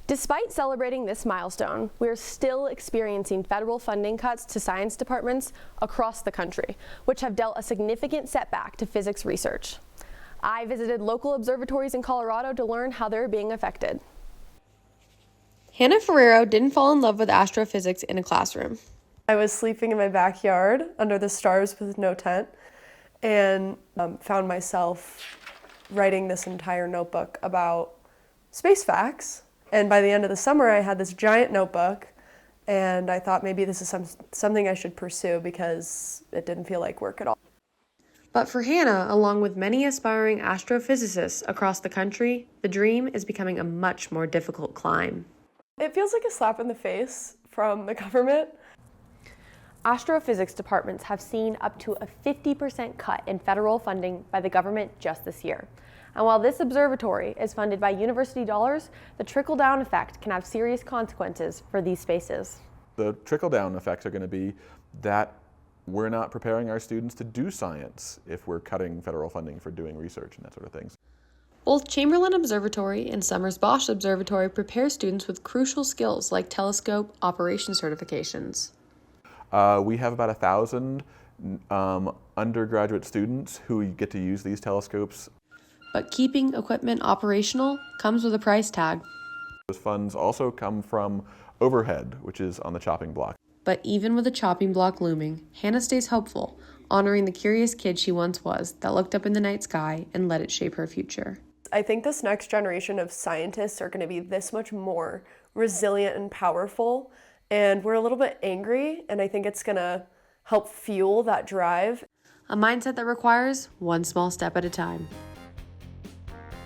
Despite celebrating this milestone, we are still experiencing federal funding cuts to science departments across the country, which have dealt a significant setback to physics research. I visited local observatories in Colorado to learn how they're being affected. Hannah Ferrero didn't fall in love with astrophysics in a classroom. I was sleeping in my backyard under the stars with no tent and found myself writing this entire notebook about space facts. And by the end of the summer, I had this giant notebook, and I thought maybe this is something I should pursue because it didn't feel like work at all. But for Hannah, along with many aspiring astrophysicists across the country, the dream is becoming a much more difficult climb. It feels like a slap in the face from the government. Astrophysics departments have seen up to a 50% cut in federal funding by the government just this year. And while this observatory is funded by university dollars, the trickle-down effect can have serious consequences for these spaces. The trickle-down effects are going to be that we're not preparing our students to do science if we're cutting federal funding for doing research and that sort of things. Both Chamberlain Observatory and Summers-Bosch Observatory prepare students with crucial skills like telescope operation certifications. We have about 1,000 undergraduate students who get to use these telescopes. But keeping equipment operational comes with a price tag. Those funds also come from overhead, which is on the chopping block. But even with a chopping block looming, Hannah stays hopeful, honoring the curious kid she once was that looked up in the night sky and let it shape her future. I think this next generation of scientists are going to be this much more resilient and powerful, and we're a little bit angry, and I think it's going to help fuel that drive. A mindset that requires one small step at a time.